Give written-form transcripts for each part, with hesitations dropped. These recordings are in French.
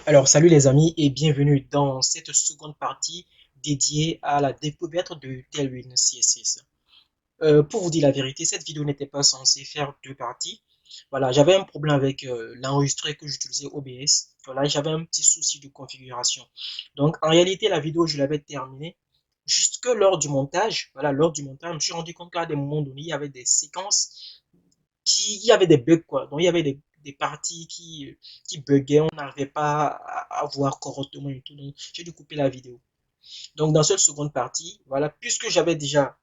Alors, salut les amis et bienvenue dans cette seconde partie dédiée à la découverte de Tailwind CSS. Pour vous dire la vérité, cette vidéo n'était pas censée faire deux parties. Voilà, j'avais un problème avec l'enregistreur que j'utilisais OBS. Voilà, j'avais un petit souci de configuration. Donc, en réalité, la vidéo, je l'avais terminée jusque lors du montage. Voilà, lors du montage, je me suis rendu compte qu'à des moments donnés, il y avait des séquences il y avait des bugs, quoi. Donc, il y avait des parties qui buggaient, on n'arrivait pas à voir correctement et tout. Donc, j'ai dû couper la vidéo. Donc, dans cette seconde partie, voilà, puisque j'avais déjà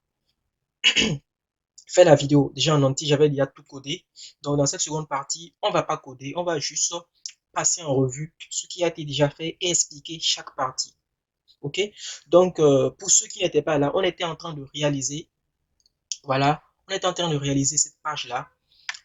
fait la vidéo, déjà en entier, j'avais déjà tout codé. Donc, dans cette seconde partie, on va pas coder, on va juste passer en revue ce qui a été déjà fait et expliquer chaque partie. OK? Donc, pour ceux qui n'étaient pas là, on était en train de réaliser, voilà, on était en train de réaliser cette page-là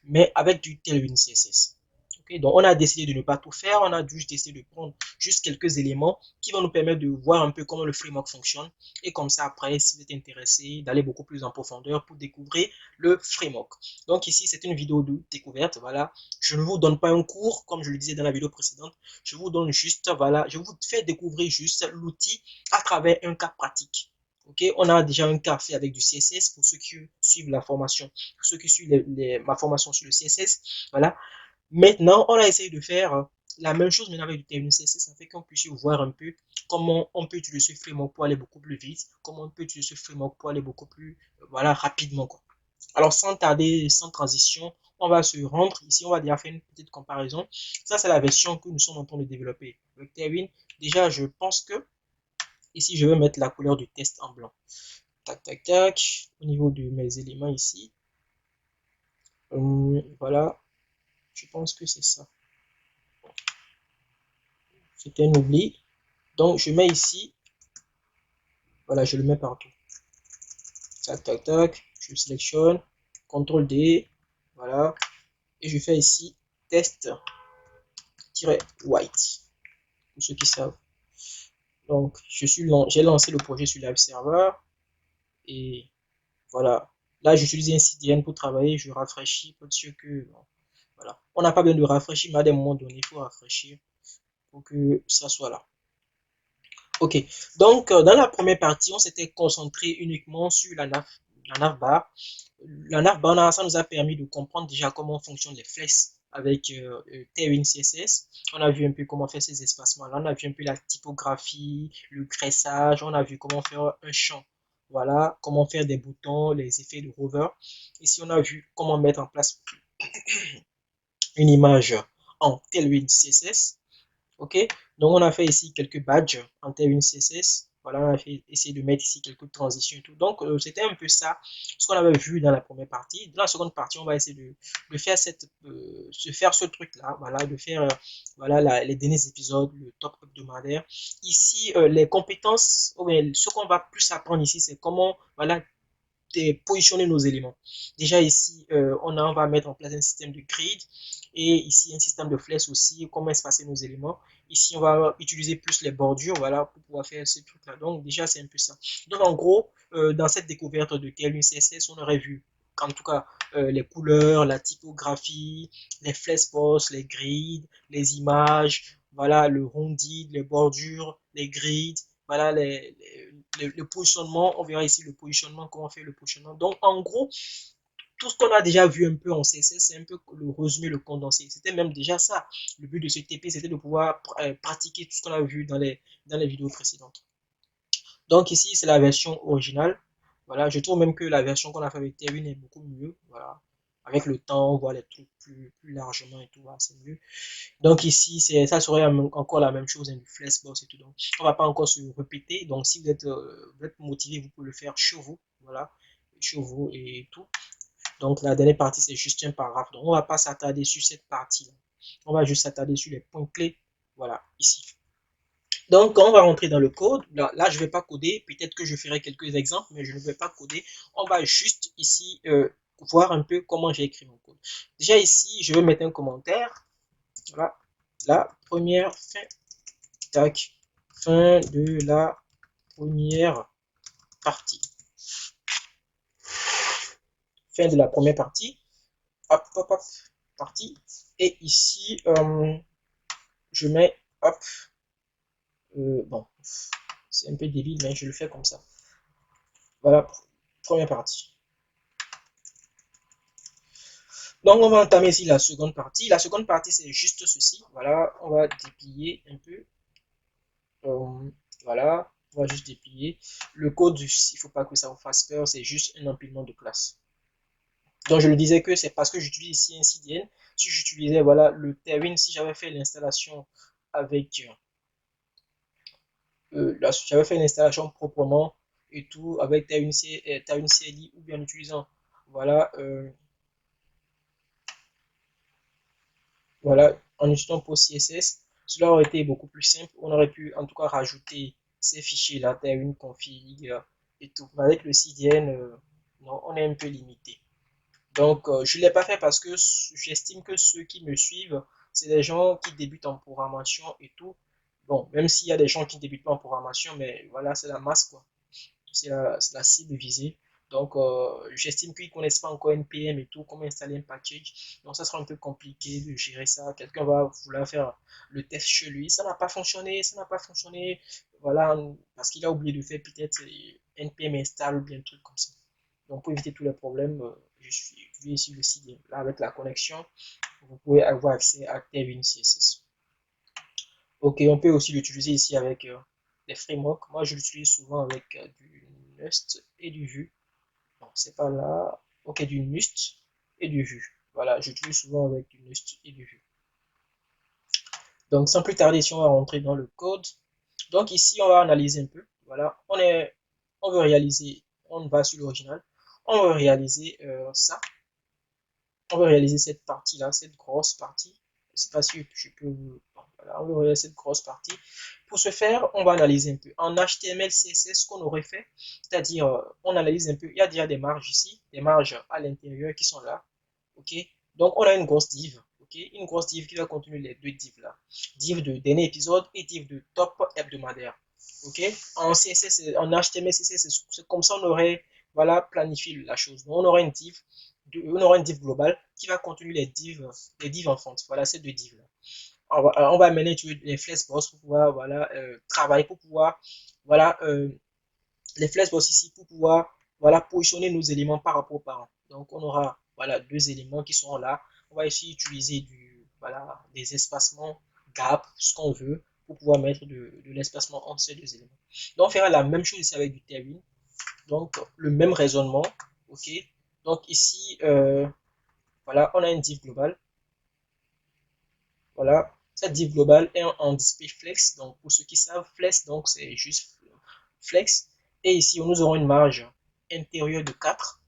mais avec du Tailwind CSS. Okay, donc, on a décidé de ne pas tout faire, on a juste décidé de prendre juste quelques éléments qui vont nous permettre de voir un peu comment le framework fonctionne. Et comme ça, après, si vous êtes intéressé, d'aller beaucoup plus en profondeur pour découvrir le framework. Donc, ici, c'est une vidéo de découverte. Voilà. Je ne vous donne pas un cours, comme je le disais dans la vidéo précédente. Je vous donne juste, voilà, je vous fais découvrir juste l'outil à travers un cas pratique. Ok, on a déjà un cas fait avec du CSS pour ceux qui suivent la formation, pour ceux qui suivent ma formation sur le CSS. Voilà. Maintenant, on a essayé de faire la même chose mais avec du terminal CSS. Ça fait qu'on puisse voir un peu comment on peut utiliser ce framework pour aller beaucoup plus vite, comment on peut utiliser ce framework pour aller beaucoup plus voilà, rapidement. Quoi. Alors, sans tarder, sans transition, on va se rendre. Ici, on va déjà faire une petite comparaison. Ça, c'est la version que nous sommes en train de développer. Avec Tailwind, déjà, je pense que ici, je vais mettre la couleur du test en blanc. Tac, tac, tac. Au niveau de mes éléments ici. Voilà. Je pense que c'est ça. C'était un oubli. Donc, je mets ici. Voilà, je le mets partout. Tac, tac, tac. Je sélectionne. CTRL D. Voilà. Et je fais ici test-white. Pour ceux qui savent. Donc, j'ai lancé le projet sur Live Server. Et voilà. Là, j'utilise un CDN pour travailler. Je rafraîchis pour être sûr que. Bon, voilà. On n'a pas besoin de rafraîchir, mais à des moments donnés, il faut rafraîchir pour que ça soit là. Ok, donc dans la première partie, on s'était concentré uniquement sur la navbar. La navbar, ça nous a permis de comprendre déjà comment fonctionnent les flèches avec Tailwind CSS. On a vu un peu comment faire ces espacements-là, on a vu un peu la typographie, le graissage, on a vu comment faire un champ. Voilà, comment faire des boutons, les effets de hover. Ici, on a vu comment mettre en place une image en Tailwind CSS. Ok, donc on a fait ici quelques badges en T1 CSS. Voilà, on a fait essayer de mettre ici quelques transitions et tout. Donc c'était un peu ça, ce qu'on avait vu dans la première partie. Dans la seconde partie, on va essayer de faire faire ce truc-là, voilà, de faire voilà les derniers épisodes, le top hebdomadaire. Ici, les compétences, ce qu'on va plus apprendre ici, c'est comment voilà positionner nos éléments. Déjà ici, on va mettre en place un système de grid et ici un système de flèches aussi, comment espacer nos éléments. Ici, on va utiliser plus les bordures, voilà, pour pouvoir faire ces trucs-là. Donc déjà, c'est un peu ça. Donc en gros, dans cette découverte de TLU CSS, on aurait vu en tout cas les couleurs, la typographie, les flèches posts, les grids, les images, voilà, le rondi, les bordures, les grids, voilà le positionnement, on verra ici le positionnement, comment faire le positionnement. Donc, en gros, tout ce qu'on a déjà vu un peu en CSS, c'est un peu le résumé, le condensé. C'était même déjà ça. Le but de ce TP, c'était de pouvoir pratiquer tout ce qu'on a vu dans les vidéos précédentes. Donc ici, c'est la version originale. Voilà, je trouve même que la version qu'on a fait avec Terwin est beaucoup mieux. Voilà, avec le temps, on voit les trucs plus largement et tout, voilà, c'est mieux. Donc ici, ça serait encore la même chose, hein, du flashbox et tout. Donc, on va pas encore se répéter. Donc, si vous êtes motivé, vous pouvez le faire chez vous. Voilà, chez vous et tout. Donc, la dernière partie, c'est juste un paragraphe. Donc, on va pas s'attarder sur cette partie-là. On va juste s'attarder sur les points clés. Voilà, ici. Donc, quand on va rentrer dans le code, là je ne vais pas coder. Peut-être que je ferai quelques exemples, mais je ne vais pas coder. On va juste ici voir un peu comment j'ai écrit mon code. Déjà ici, je vais mettre un commentaire. Voilà, la première fin, tac, fin de la première partie. Fin de la première partie. Hop, hop, hop, partie. Et ici, je mets hop, bon, c'est un peu débile, mais je le fais comme ça. Voilà, première partie. Donc, on va entamer ici la seconde partie. La seconde partie, c'est juste ceci. Voilà, on va déplier un peu. Voilà, on va juste déplier. Le code, il ne faut pas que ça vous fasse peur, c'est juste un empilement de classes. Donc, je le disais que c'est parce que j'utilise ici un CDN. Si j'utilisais, voilà, le Tailwind, si j'avais fait l'installation avec, j'avais fait l'installation proprement et tout, avec Tailwind CLI ou bien en utilisant, voilà, voilà, en utilisant PostCSS, cela aurait été beaucoup plus simple. On aurait pu en tout cas rajouter ces fichiers là, une config et tout. Mais avec le CDN, non, on est un peu limité. Donc, je ne l'ai pas fait parce que j'estime que ceux qui me suivent, c'est des gens qui débutent en programmation et tout. Bon, même s'il y a des gens qui ne débutent pas en programmation, mais voilà, c'est la masse, quoi. C'est la cible visée. Donc, j'estime qu'ils ne connaissent pas encore NPM et tout, comment installer un package. Donc, ça sera un peu compliqué de gérer ça. Quelqu'un va vouloir faire le test chez lui. Ça n'a pas fonctionné, ça n'a pas fonctionné. Voilà, parce qu'il a oublié de faire peut-être NPM install ou bien un truc comme ça. Donc, pour éviter tous les problèmes, je vais ici le site. Là, avec la connexion, vous pouvez avoir accès à Tailwind CSS. Ok, on peut aussi l'utiliser ici avec des frameworks. Moi, je l'utilise souvent avec du Nust et du Vue. Non, c'est pas là. Ok, du Nust et du Vue. Voilà, j'utilise souvent avec du Nust et du Vue. Donc, sans plus tarder, si on va rentrer dans le code. Donc, ici, on va analyser un peu. Voilà, on veut réaliser, on va sur l'original. On veut réaliser ça. On veut réaliser cette partie-là, cette grosse partie. Je ne sais pas si je peux. Voilà, on veut réaliser cette grosse partie. Pour ce faire, on va analyser un peu. En HTML, CSS, ce qu'on aurait fait, c'est-à-dire, on analyse un peu. Il y a déjà des marges ici, des marges à l'intérieur qui sont là. OK? Donc, on a une grosse div. OK? Une grosse div qui va contenir les deux divs là. Div de dernier épisode et div de top hebdomadaire. OK? En CSS, en HTML, CSS, c'est comme ça on aurait voilà, planifié la chose. Donc, on aura une div globale qui va contenir les divs entrantes. Voilà, ces deux divs là. On va amener les flexbox pour pouvoir voilà, travailler, pour pouvoir voilà, les flexbox ici pour pouvoir voilà, positionner nos éléments par rapport aux parents. Donc on aura voilà, deux éléments qui sont là. On va ici utiliser voilà, des espacements gap, ce qu'on veut, pour pouvoir mettre de l'espacement entre ces deux éléments. Donc on fera la même chose ici avec du Tailwind. Donc le même raisonnement. Ok. Donc ici, voilà, on a une div globale. Voilà, cette div globale est en display flex. Donc, pour ceux qui savent, flex, donc c'est juste flex. Et ici, nous aurons une marge intérieure de 4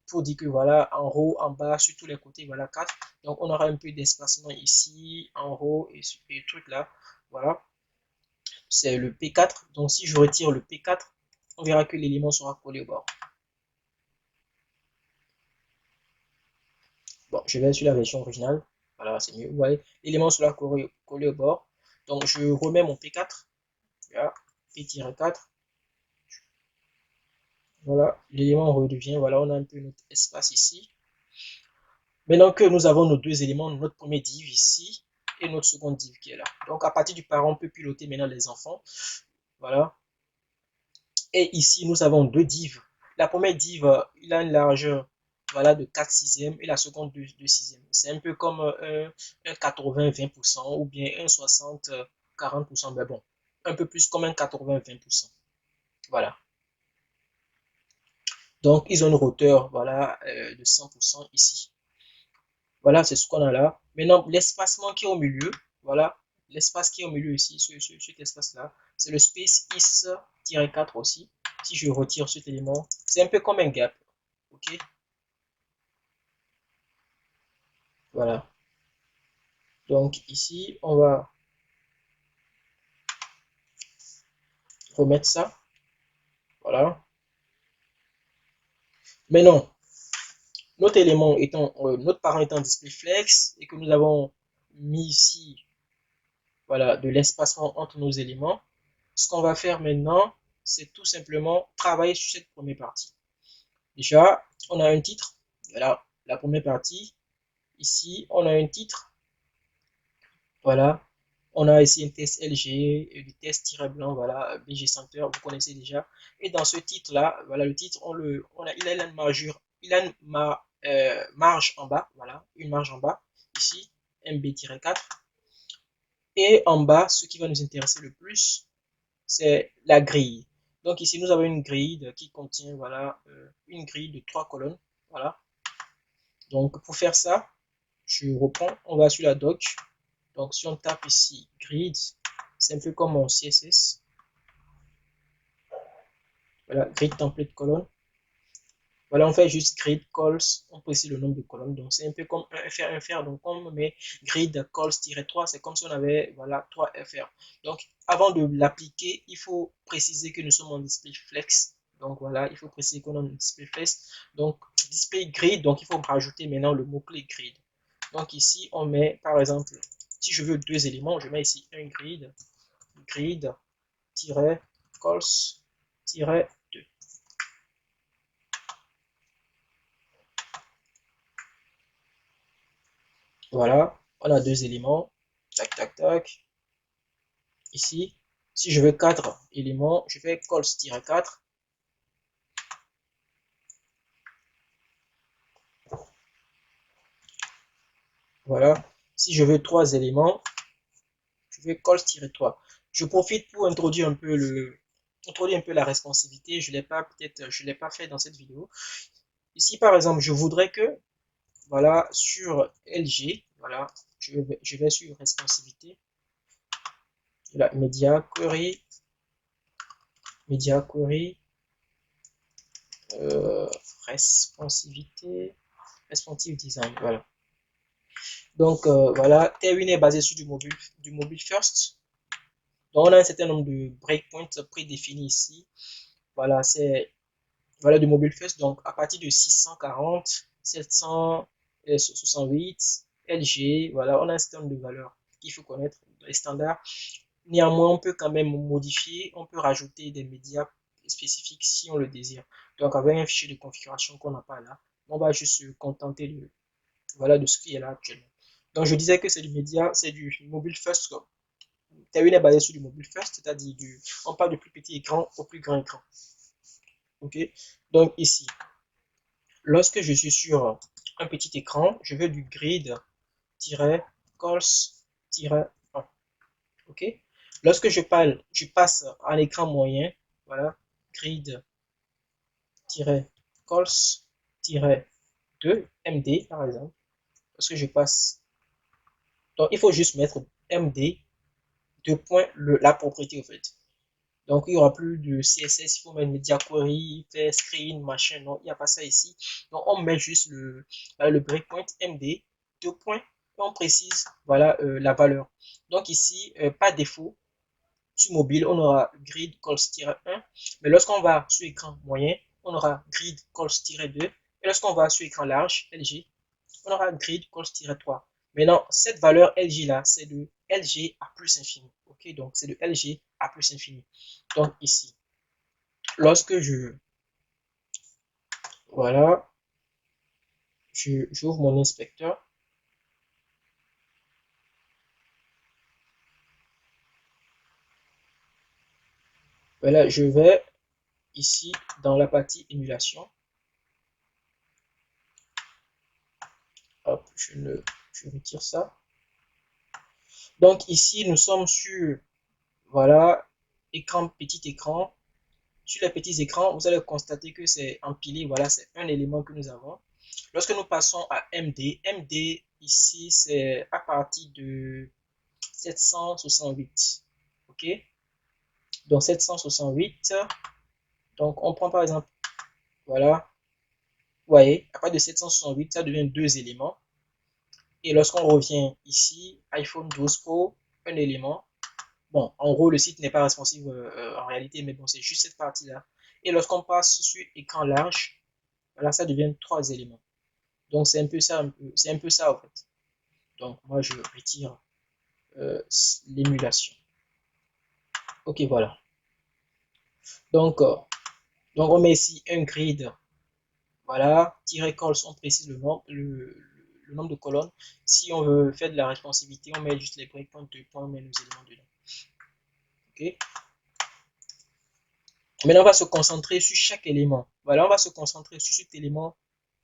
pour dire que voilà, en haut, en bas, sur tous les côtés, voilà 4. Donc, on aura un peu d'espacement ici, en haut et truc là. Voilà, c'est le P4. Donc, si je retire le P4, on verra que l'élément sera collé au bord. Bon, je vais sur la version originale. Voilà, c'est mieux. Vous voyez, l'élément sera collé au bord. Donc, je remets mon P4. Voilà, P-4. Voilà, l'élément redevient. Voilà, on a un peu notre espace ici. Maintenant que nous avons nos deux éléments, notre premier div ici et notre second div qui est là. Donc, à partir du parent, on peut piloter maintenant les enfants. Voilà. Et ici, nous avons deux divs. La première div, il a une largeur voilà, de 4 sixièmes et la seconde de 6 sixièmes. C'est un peu comme un 80-20% ou bien un 60-40%. Mais bon, un peu plus comme un 80-20%. Voilà. Donc, ils ont une hauteur voilà, de 100% ici. Voilà, c'est ce qu'on a là. Maintenant, l'espacement qui est au milieu, voilà, l'espace qui est au milieu ici, cet espace-là, c'est le space is-4 aussi. Si je retire cet élément, c'est un peu comme un gap. OK? Voilà. Donc ici, on va remettre ça. Voilà. Maintenant, notre parent étant displayFlex et que nous avons mis ici, voilà, de l'espacement entre nos éléments, ce qu'on va faire maintenant, c'est tout simplement travailler sur cette première partie. Déjà, on a un titre. Voilà, la première partie. Ici, on a un titre. Voilà. On a ici un test LG, du test-blanc, voilà, BG Center, vous connaissez déjà. Et dans ce titre-là, voilà, le titre, il a une marge en bas, voilà, une marge en bas, ici, MB-4. Et en bas, ce qui va nous intéresser le plus, c'est la grille. Donc ici, nous avons une grille qui contient, voilà, une grille de 3 colonnes, voilà. Donc pour faire ça, je reprends, on va sur la doc. Donc si on tape ici grid, c'est un peu comme mon CSS. Voilà, grid template colonne. Voilà, on fait juste grid calls, on précise le nombre de colonnes. Donc c'est un peu comme un FR, un FR. Donc on met grid calls-3, c'est comme si on avait voilà 3 FR. Donc avant de l'appliquer, il faut préciser que nous sommes en display flex. Donc voilà, il faut préciser qu'on est en display flex. Donc display grid, donc il faut rajouter maintenant le mot-clé grid. Donc ici, on met par exemple, si je veux deux éléments, je mets ici un grid-calls-2. Voilà, on a deux éléments. Tac, tac, tac. Ici, si je veux quatre éléments, je fais calls-4. Voilà. Si je veux trois éléments, je fais calls-3. Je profite pour introduire un peu la responsivité. Je l'ai pas fait dans cette vidéo. Ici, par exemple, je voudrais que, voilà, sur LG, voilà, je vais sur responsivité. Voilà, media query, euh, responsivité, responsive design, voilà. Donc voilà, Tailwind est basé sur du mobile first. Donc on a un certain nombre de breakpoints prédéfinis ici. Voilà, c'est voilà du mobile first. Donc à partir de 640, 768, LG, voilà, on a un certain nombre de valeurs qu'il faut connaître, les standards. Néanmoins, on peut quand même modifier, on peut rajouter des médias spécifiques si on le désire. Donc avec un fichier de configuration qu'on n'a pas là, on va juste se contenter voilà, de ce qui est là actuellement. Donc je disais que c'est du média, c'est du mobile first. Tailwind est basé sur du mobile first, c'est-à-dire on parle du plus petit écran au plus grand écran. Ok. Donc ici, lorsque je suis sur un petit écran, je veux du grid-calls-1. Ok. Lorsque je passe à l'écran moyen, voilà, grid-calls-2 MD par exemple. Lorsque je passe, donc il faut juste mettre MD deux points la propriété en fait. Donc il n'y aura plus de CSS, il faut mettre media query, faire screen, machin, non, il n'y a pas ça ici. Donc on met juste le breakpoint MD, deux points, et on précise voilà la valeur. Donc ici, pas défaut, sur mobile, on aura grid calls-1, mais lorsqu'on va sur écran moyen, on aura grid calls-2, et lorsqu'on va sur écran large, LG, on aura grid calls-3. Maintenant, cette valeur LG là, c'est de LG à plus infini. Ok, donc c'est de LG à plus infini. Donc ici, lorsque voilà, j'ouvre mon inspecteur, voilà, je vais ici dans la partie émulation. Hop, je retire ça. Donc ici, nous sommes sur, voilà, petit écran. Sur les petits écrans, vous allez constater que c'est empilé. Voilà, c'est un élément que nous avons. Lorsque nous passons à MD ici, c'est à partir de 768. OK? Donc 768. Donc on prend par exemple, voilà. Vous voyez, à partir de 768, ça devient deux éléments. Et lorsqu'on revient ici, iPhone 12 Pro, un élément. Bon, en gros, le site n'est pas responsive en réalité, mais bon, c'est juste cette partie-là. Et lorsqu'on passe sur écran large, voilà, ça devient trois éléments. Donc c'est un peu ça, c'est un peu ça en fait. Donc moi je retire l'émulation. Ok, voilà. Donc, on met ici un grid. Voilà, calls, on précise le le nombre de colonnes. Si on veut faire de la responsivité, on met juste les breakpoints, deux points, on met nos éléments dedans. Ok. Maintenant, on va se concentrer sur chaque élément. Voilà, on va se concentrer sur cet élément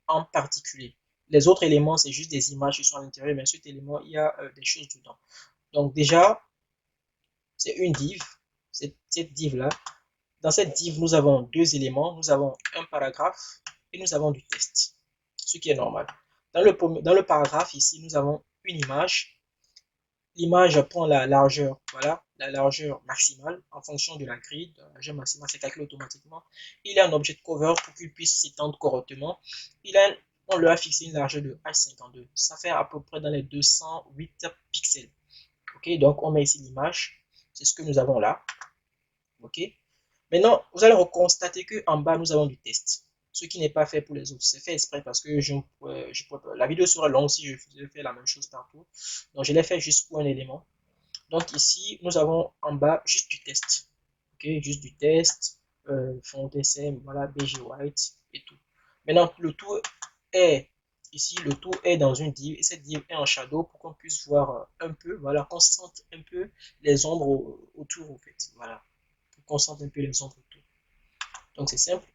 en particulier. Les autres éléments, c'est juste des images qui sont à l'intérieur, mais cet élément, il y a des choses dedans. Donc déjà, c'est une div, cette div-là. Dans cette div, nous avons deux éléments. Nous avons un paragraphe et nous avons du test, ce qui est normal. Dans le paragraphe, ici, nous avons une image. L'image prend la largeur, voilà, la largeur maximale en fonction de la grille. La largeur maximale, c'est calculé automatiquement. Il a un objet de cover pour qu'il puisse s'étendre correctement. On lui a fixé une largeur de H52. Ça fait à peu près dans les 208 pixels. Ok, donc on met ici l'image. C'est ce que nous avons là. Ok. Maintenant, vous allez constater qu'en bas, nous avons du test. Ce qui n'est pas fait pour les autres. C'est fait exprès parce que la vidéo sera longue si je fais la même chose partout. Donc, je l'ai fait juste pour un élément. Donc, ici, nous avons en bas juste du test. Ok, juste du test. Font SM, voilà, BG White et tout. Maintenant, le tout est ici, le tout est dans une div et cette div est en shadow pour qu'on puisse voir un peu, voilà, qu'on sente un peu les ombres autour, en fait. Voilà, pour qu'on sente un peu les ombres autour. Donc, c'est simple.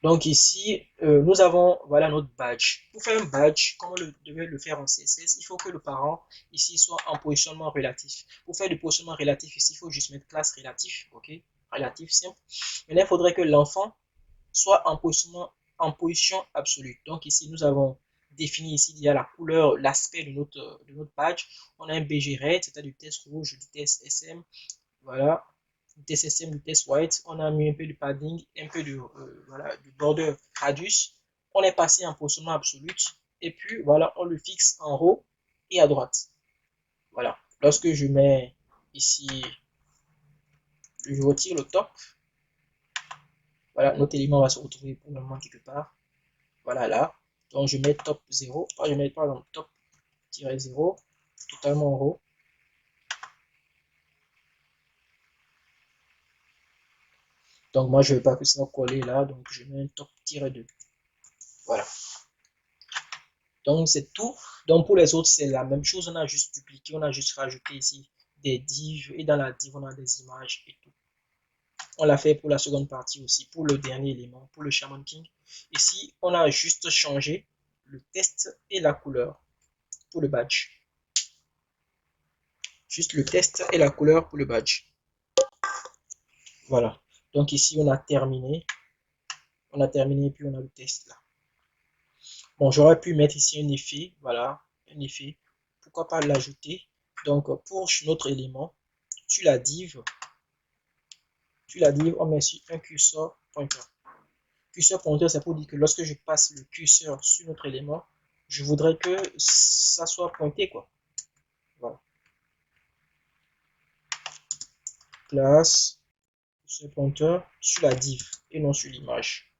Donc ici, nous avons voilà notre badge. Pour faire un badge, comme on devait le faire en CSS, il faut que le parent ici soit en positionnement relatif. Pour faire du positionnement relatif ici, il faut juste mettre classe relatif, ok, relatif simple. Maintenant, il faudrait que l'enfant soit en position absolue. Donc ici, nous avons défini ici, il y a la couleur, l'aspect de notre badge. On a un BG red, c'est-à-dire du test rouge, du test SM, voilà, du test SM, du test white. On a mis un peu de padding, un peu de voilà, du border radius. On est passé en positionnement absolu. Et puis voilà, on le fixe en haut et à droite. Voilà. Lorsque je mets ici, je retire le top. Voilà, notre élément va se retrouver pour le moment quelque part. Voilà là. Donc je mets top 0. Je mets par exemple top-0, totalement en haut. Donc moi je ne veux pas que ça soit collé là, donc je mets un top-2. Voilà. Donc c'est tout. Donc pour les autres, c'est la même chose. On a juste dupliqué, on a juste rajouté ici des divs et dans la div, on a des images et tout. On l'a fait pour la seconde partie aussi, pour le dernier élément, pour le Shaman King. Ici, on a juste changé le test et la couleur pour le badge. Juste le test et la couleur pour le badge. Voilà. Donc ici, on a terminé. On a terminé, puis on a le test là. Bon, j'aurais pu mettre ici un effet. Voilà, un effet. Pourquoi pas l'ajouter? Donc, pour notre élément, tu la div, on met ici un curseur pointeur. Curseur pointeur, c'est pour dire que lorsque je passe le curseur sur notre élément, je voudrais que ça soit pointé, quoi. Voilà. Classe, curseur pointeur sur la div et non sur l'image.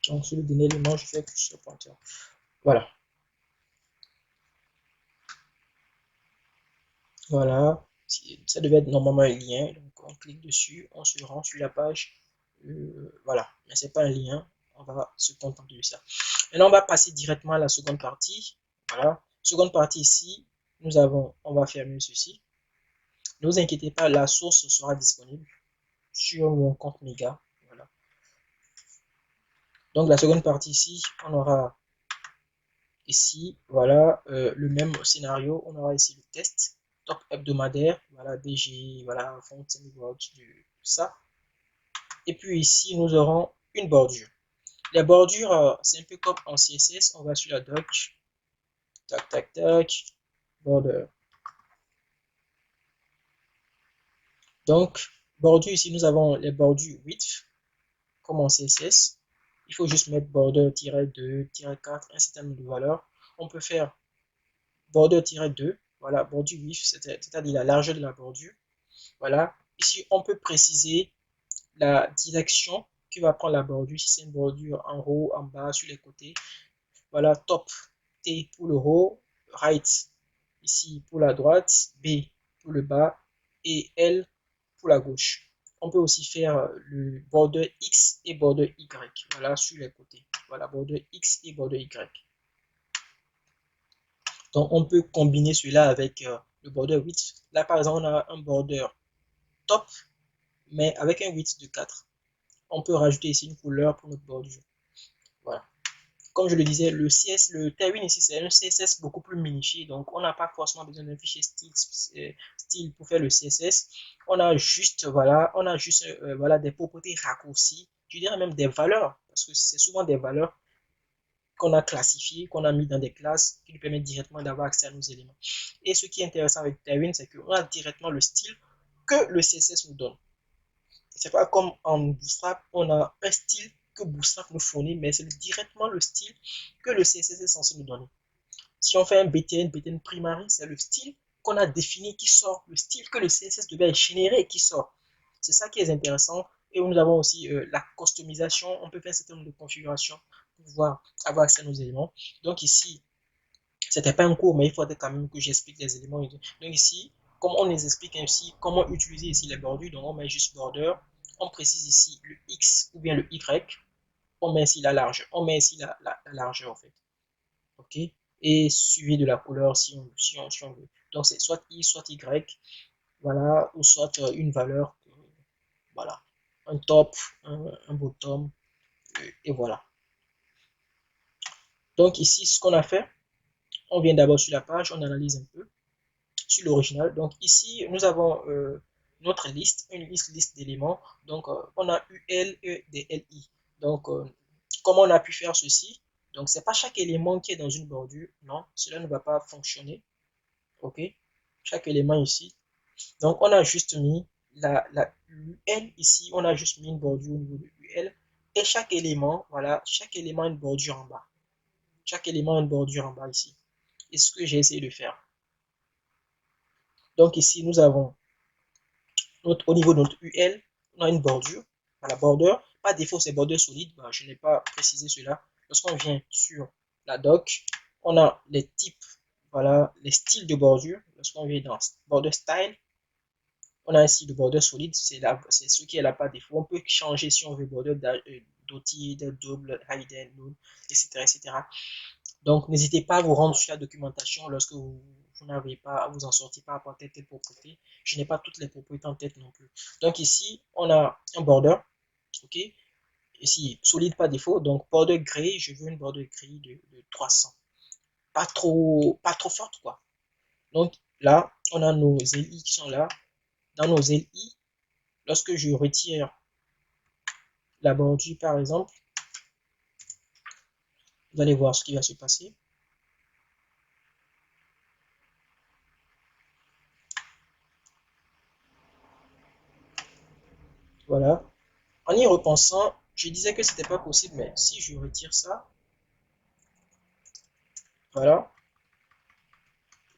Donc, sur le dernier élément, je fais curseur pointeur. Voilà. Voilà. Ça devait être normalement un lien. Donc, on clique dessus, on se rend sur la page. Voilà. Mais c'est pas un lien. On va se contenter de ça. Maintenant, on va passer directement à la seconde partie. Voilà. Seconde partie ici, on va fermer ceci. Ne vous inquiétez pas, la source sera disponible sur mon compte Mega. Voilà. Donc, la seconde partie ici, on aura ici, voilà, le même scénario. On aura ici le test, top hebdomadaire, voilà, BG, voilà, font ça. Et puis ici, nous aurons une bordure. Les bordures, c'est un peu comme en CSS. On va sur la doc, tac, tac, tac, border. Donc, bordure, ici, nous avons les bordures width, comme en CSS. Il faut juste mettre border-2-4, un certain nombre de valeurs. On peut faire border-2, voilà, bordure width, c'est-à-dire la largeur de la bordure. Voilà. Ici, on peut préciser la direction que va prendre la bordure. Si c'est une bordure en haut, en bas, sur les côtés. Voilà, top, T pour le haut, right, ici pour la droite, B pour le bas, et L pour la gauche. On peut aussi faire le border X et border Y. Voilà, sur les côtés. Voilà, border X et border Y. Donc, on peut combiner cela avec le border width. Là, par exemple, on a un border top, mais avec un width de 4. On peut rajouter ici une couleur pour notre bordure. Voilà. Comme je le disais, le Tailwind ici, c'est un CSS beaucoup plus minifié. Donc, on n'a pas forcément besoin d'un fichier style pour faire le CSS. On a juste, voilà, voilà, des propriétés raccourcies. Je dirais même des valeurs, parce que c'est souvent des valeurs qu'on a classifiées, qu'on a mis dans des classes qui nous permettent directement d'avoir accès à nos éléments. Et ce qui est intéressant avec Tailwind, c'est qu'on a directement le style que le CSS nous donne. C'est pas comme en Bootstrap, on a un style que Bootstrap nous fournit, mais c'est directement le style que le CSS est censé nous donner. Si on fait un BTN primary, c'est le style qu'on a défini qui sort, le style que le CSS devait générer qui sort. C'est ça qui est intéressant. Et nous avons aussi la customisation. On peut faire un certain nombre de configurations pour pouvoir avoir accès à nos éléments. Donc ici, c'était pas un cours, mais il faudrait quand même que j'explique les éléments. Donc ici, comme on les explique ainsi, comment utiliser ici les bordures, donc on met juste border, on précise ici le X ou bien le Y, on met ici la largeur, on met ici la largeur en fait. Ok, et suivi de la couleur si on veut. Donc c'est soit X, soit Y, voilà, ou soit une valeur, voilà, un top, un bottom, et voilà. Donc ici, ce qu'on a fait, on vient d'abord sur la page, on analyse un peu sur l'original. Donc ici, nous avons notre liste, une liste d'éléments. Donc on a UL, E, D, L, I. Donc comment on a pu faire ceci? Donc c'est pas chaque élément qui est dans une bordure, non, cela ne va pas fonctionner. Ok, chaque élément ici. Donc on a juste mis la UL ici, on a juste mis une bordure au niveau de UL. Et chaque élément, voilà, chaque élément a une bordure en bas. Chaque élément a une bordure en bas ici. Et ce que j'ai essayé de faire. Donc ici, nous avons au niveau de notre UL, on a une bordure. La bordure, par défaut, c'est bordure solide. Ben, je n'ai pas précisé cela. Lorsqu'on vient sur la doc, on a les types, voilà, les styles de bordure. Lorsqu'on vient dans border style, on a ici le border solide, c'est ce qui est là par défaut. On peut changer si on veut border d'outil, de double, hidden, null, etc., etc. Donc, n'hésitez pas à vous rendre sur la documentation lorsque vous n'avez pas, vous en sortez pas à porter telle propriété. Je n'ai pas toutes les propriétés en tête non plus. Donc ici, on a un border, ok. Ici, solide par défaut. Donc, border gris, je veux une border gris de 300. Pas trop forte, quoi. Donc là, on a nos LI qui sont là. Dans nos LI, lorsque je retire la bordure, par exemple, vous allez voir ce qui va se passer. Voilà. En y repensant, je disais que c'était pas possible, mais si je retire ça, voilà,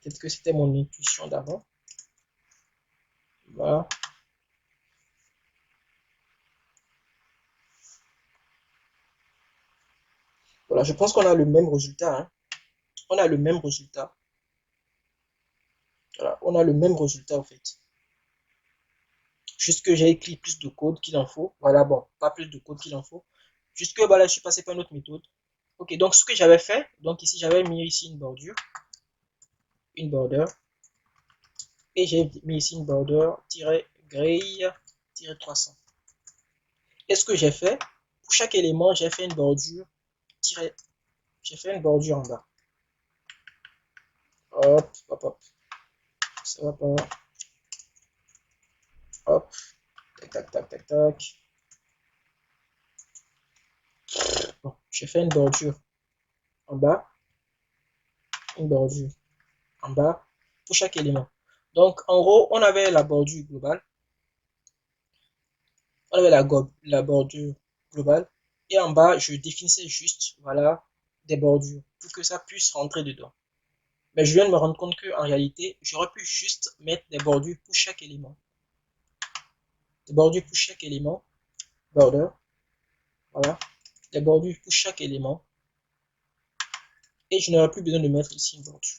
peut-être que c'était mon intuition d'avant. Voilà. Voilà, je pense qu'on a le même résultat. Hein. On a le même résultat. Voilà, on a le même résultat en fait. Juste que j'ai écrit plus de code qu'il en faut. Voilà, bon, pas plus de code qu'il en faut. Juste que voilà, je suis passé par une autre méthode. Ok, donc ce que j'avais fait, donc ici j'avais mis ici une bordure, une border, et j'ai mis ici une border grille 300. Et ce que j'ai fait, pour chaque élément, j'ai fait une bordure j'ai fait une bordure en bas. Hop, hop, hop. Ça va pas. Hop. Tac, tac, tac, tac, tac. Bon, j'ai fait une bordure en bas. Une bordure en bas pour chaque élément. Donc, en gros, on avait la bordure globale. On avait la bordure globale. Et en bas, je définissais juste, voilà, des bordures pour que ça puisse rentrer dedans. Mais je viens de me rendre compte qu'en réalité, j'aurais pu juste mettre des bordures pour chaque élément. Des bordures pour chaque élément. Border. Voilà. Des bordures pour chaque élément. Et je n'aurai plus besoin de mettre ici une bordure.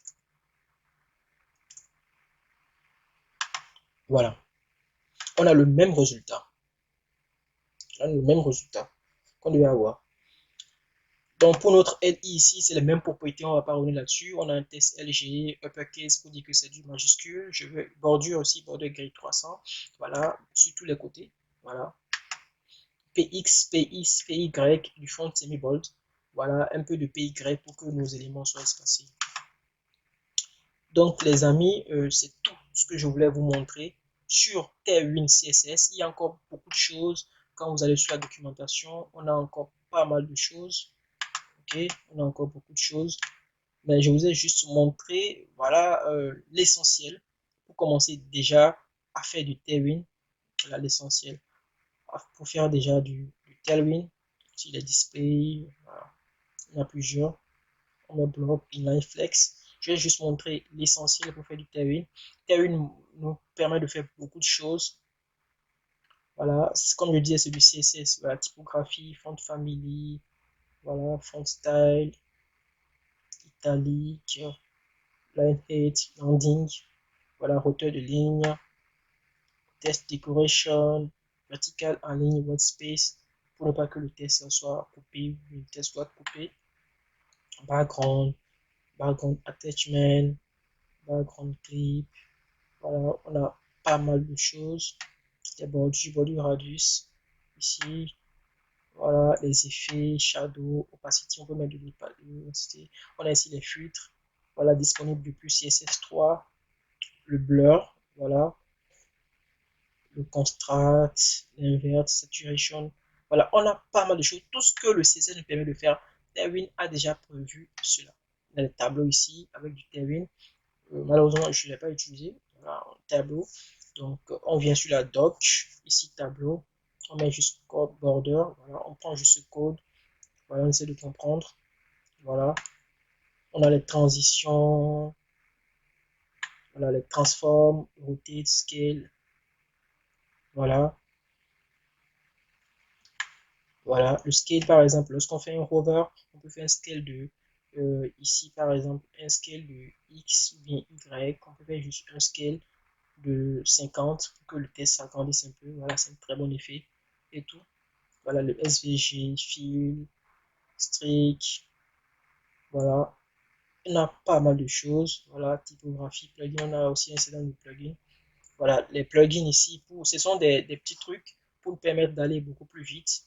Voilà. on a le même résultat. On a le même résultat qu'on devait avoir. Donc, pour notre LI ici, c'est les mêmes propriétés, on ne va pas revenir là-dessus. On a un test LG, uppercase pour dire que c'est du majuscule. Je veux bordure aussi, bordure gris 300. Voilà, sur tous les côtés. Voilà. PX, PX, PY, du fond semi-bold. Voilà, un peu de PY pour que nos éléments soient espacés. Donc, les amis, c'est tout ce que je voulais vous montrer sur Tailwind CSS. Il y a encore beaucoup de choses. Quand vous allez sur la documentation, on a encore pas mal de choses. Ok, on a encore beaucoup de choses. Mais je vous ai juste montré, voilà, l'essentiel pour commencer déjà à faire du Tailwind. Voilà l'essentiel. Pour faire déjà du Tailwind, si les displays, voilà. Il y en a plusieurs. On met bloc, inline flex. Je vais juste montrer l'essentiel pour faire du Tailwind. Tailwind nous permet de faire beaucoup de choses. Voilà, comme je disais, c'est du CSS, voilà, typographie, font family, voilà, font style, italique, line height, landing, voilà, hauteur de ligne, test decoration, vertical en ligne, white space, pour ne pas que le test soit coupé, le test soit coupé, background, background attachment, background clip, voilà, on a pas mal de choses, les bordure radius, ici, voilà, les effets, shadow, opacity, on peut mettre de l'opacité, on a ici les filtres, voilà, disponible depuis CSS3, le blur, voilà, le contrast, l'invert, saturation. Voilà, on a pas mal de choses. Tout ce que le CSS nous permet de faire, Tailwind a déjà prévu cela. On a le tableau ici avec du Tailwind. Malheureusement, je ne l'ai pas utilisé. Voilà, tableau. Donc, on vient sur la doc, ici tableau. On met juste code border. Voilà, on prend juste ce code. Voilà, on essaie de comprendre. Voilà. On a les transitions. Voilà, les transforms, rotate, scale. Voilà. Voilà, le scale par exemple, lorsqu'on fait un hover, on peut faire un scale de, ici par exemple, un scale de X ou bien Y, on peut faire juste un scale de 50 pour que le test s'agrandisse un peu. Voilà, c'est un très bon effet et tout. Voilà, le SVG, fill, streak, voilà. On a pas mal de choses. Voilà, typographie, plugin, on a aussi un certain nombre de plugins. Voilà, les plugins ici, ce sont des petits trucs pour nous permettre d'aller beaucoup plus vite.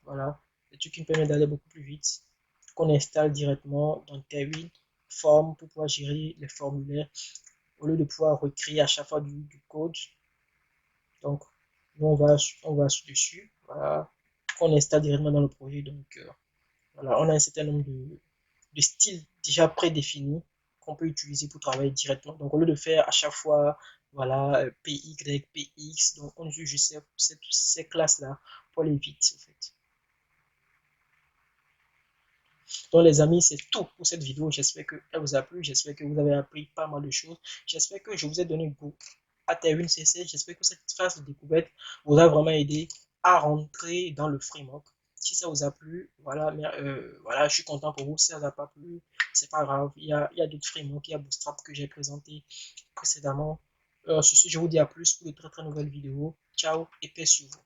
Voilà, des trucs qui nous permettent d'aller beaucoup plus vite, qu'on installe directement dans Tailwind, forme pour pouvoir gérer les formulaires au lieu de pouvoir recréer à chaque fois du code. Donc, nous, on va dessus, voilà, qu'on installe directement dans le projet. Donc, voilà, on a un certain nombre de styles déjà prédéfinis qu'on peut utiliser pour travailler directement. Donc, au lieu de faire à chaque fois, voilà, PY, PX, donc on utilise juste ces classes-là pour aller vite, en fait. Donc les amis, c'est tout pour cette vidéo. J'espère qu'elle vous a plu. J'espère que vous avez appris pas mal de choses. J'espère que je vous ai donné goût à Tailwind CSS. J'espère que cette phase de découverte vous a vraiment aidé à rentrer dans le framework. Si ça vous a plu, voilà, voilà, je suis content pour vous. Si ça vous a pas plu, c'est pas grave. Il y a d'autres frameworks, il y a Bootstrap que j'ai présenté précédemment. Sur ce, je vous dis à plus pour de très très nouvelles vidéos. Ciao et paix sur vous.